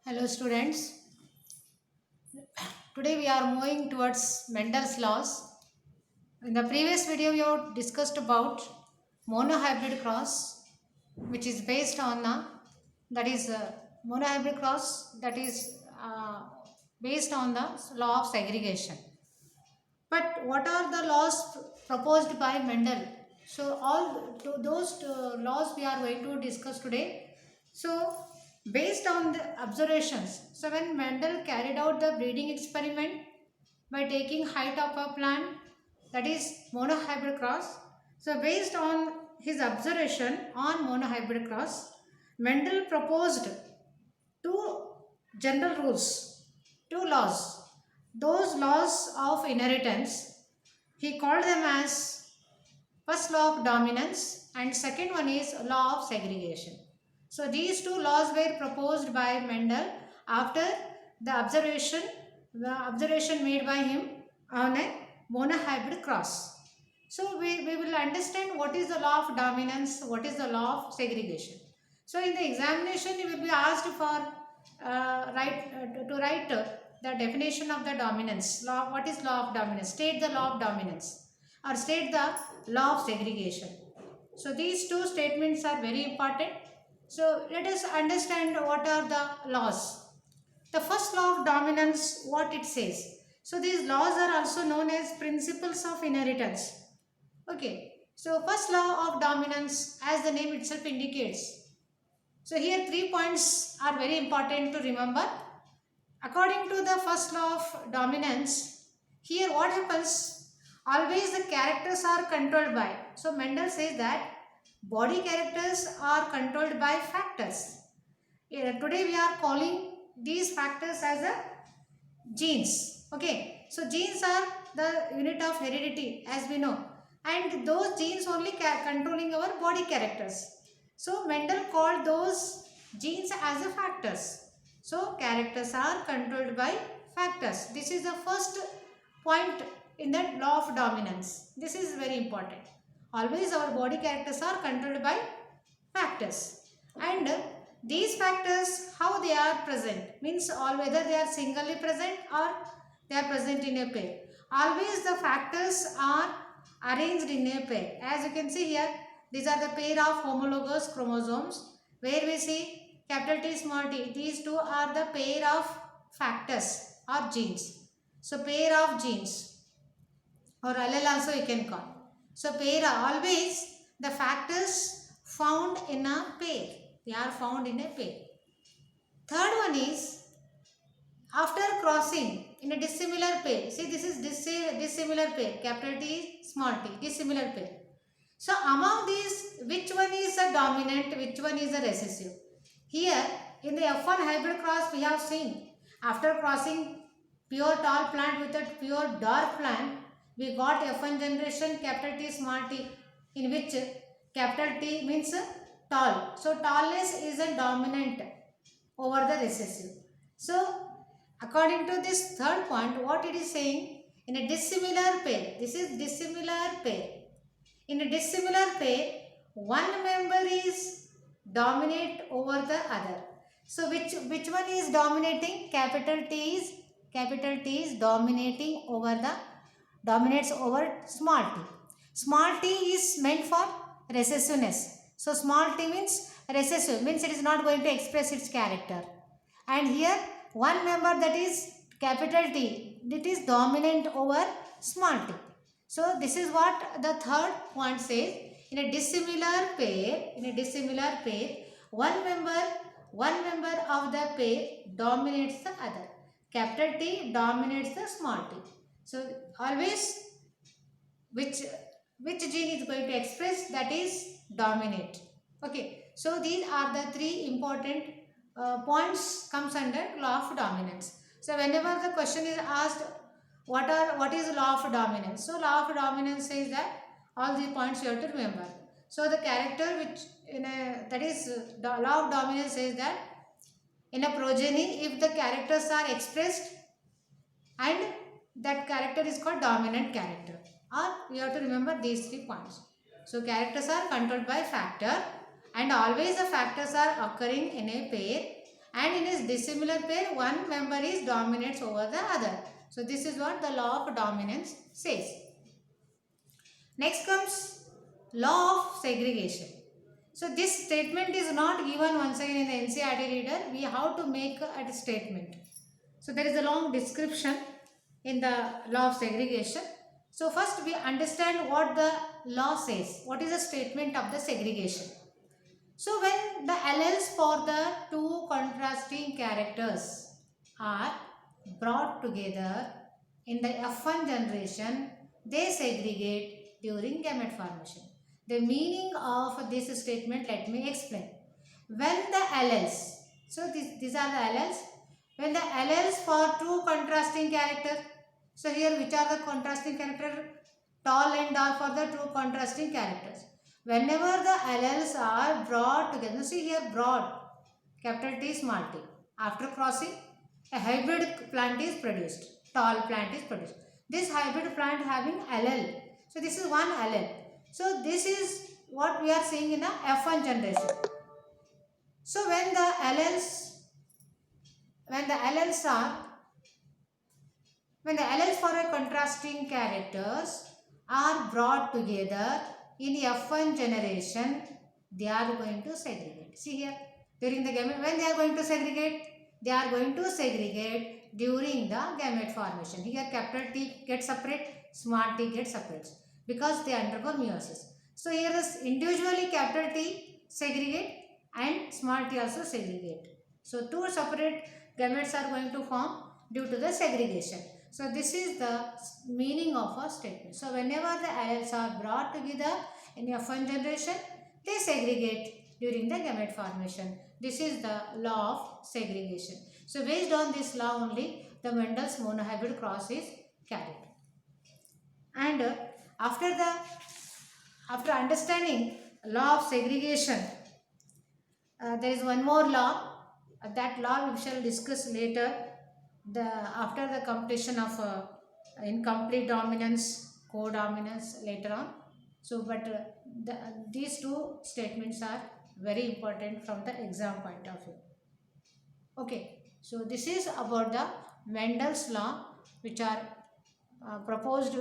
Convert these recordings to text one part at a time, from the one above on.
Hello students, today we are moving towards Mendel's laws. In the previous video we have discussed about monohybrid cross which is based on that is monohybrid cross that is based on the law of segregation. But what are the laws proposed by Mendel? So all those laws we are going to discuss today. So based on the observations, so when Mendel carried out the breeding experiment by taking height of a plant, that is monohybrid cross. So based on his observation on monohybrid cross, Mendel proposed two general rules, two laws. Those laws of inheritance, he called them as first law of dominance and second one is law of segregation. So these two laws were proposed by Mendel after the observation made by him on a monohybrid cross. So we will understand what is the law of dominance, what is the law of segregation. So in the examination you will be asked for to write the definition of the dominance. Law, what is law of dominance? State the law of dominance or state the law of segregation. So these two statements are very important. So let us understand what are the laws. The first law of dominance, what it says. So these laws are also known as principles of inheritance. Okay. So first law of dominance, as the name itself indicates. So here 3 points are very important to remember. According to the first law of dominance, here what happens? Always the characters are controlled by. So Mendel says that body characters are controlled by factors. Today we are calling these factors as a genes. Okay. So genes are the unit of heredity as we know. And those genes only controlling our body characters. So Mendel called those genes as a factors. So characters are controlled by factors. This is the first point in the law of dominance. This is very important. Always our body characters are controlled by factors. And these factors, how they are present, means all whether they are singly present or they are present in a pair. Always the factors are arranged in a pair. As you can see here, these are the pair of homologous chromosomes where we see capital T small t. These two are the pair of factors or genes. So pair of genes or allele also you can call. So pair always the factors found in a pair. They are found in a pair. Third one is after crossing in a dissimilar pair. See this is dissimilar pair. Capital T small t. Dissimilar pair. So among these, which one is a dominant, which one is a recessive? Here in the F1 hybrid cross we have seen after crossing pure tall plant with a pure dark plant, we got F1 generation capital T small t, in which capital T means tall. So tallness is a dominant over the recessive. So according to this third point, what it is saying, in a dissimilar pair, this is dissimilar pair. In a dissimilar pair, one member is dominate over the other. So which one is dominating? Capital T is dominating over the dominates over small t. Small t is meant for recessiveness. So small t means recessive, means it is not going to express its character. And here one member, that is capital T, it is dominant over small t. So this is what the third point says. In a dissimilar pair, one member of the pair dominates the other. Capital T dominates the small t. So always which gene is going to express, that is dominate. Okay. So these are the three important points comes under law of dominance. So whenever the question is asked what is law of dominance, so law of dominance says that all these points you have to remember. So the character which that is the law of dominance says that in a progeny, if the characters are expressed and that character is called dominant character, or you have to remember these 3 points. So characters are controlled by factor and always the factors are occurring in a pair and in a dissimilar pair one member is dominates over the other. So this is what the law of dominance says. Next comes law of segregation. So this statement is not given once again in the NCERT reader. We have to make a statement. So there is a long description in the law of segregation. So first we understand what the law says. What is the statement of the segregation? So when the alleles for the two contrasting characters are brought together in the F1 generation, they segregate during gamete formation. The meaning of this statement, let me explain. When the alleles, so these are the alleles, when the alleles for two contrasting characters, so here which are the contrasting characters? Tall and dark for the two contrasting characters. Whenever the alleles are brought together, see here brought, capital T, small t. After crossing, a hybrid plant is produced. Tall plant is produced. This hybrid plant having allele. So this is one allele. So this is what we are seeing in a F1 generation. So when the alleles for a contrasting characters are brought together in F1 generation, they are going to segregate. See here, during the gamete, when they are going to segregate? They are going to segregate during the gamete formation. Here capital T gets separate, small t gets separate because they undergo meiosis. So here is individually capital T segregate and small t also segregate. So two separate gametes are going to form due to the segregation. So this is the meaning of a statement. So whenever the alleles are brought together in F1 generation, they segregate during the gamete formation. This is the law of segregation. So based on this law only, the Mendel's monohybrid cross is carried. And after understanding law of segregation, there is one more law. That law we shall discuss later. After the completion of incomplete dominance, codominance later on. So, but these two statements are very important from the exam point of view. Okay, so this is about the Mendel's law, which are proposed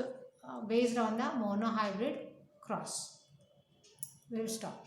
based on the monohybrid cross. We will stop.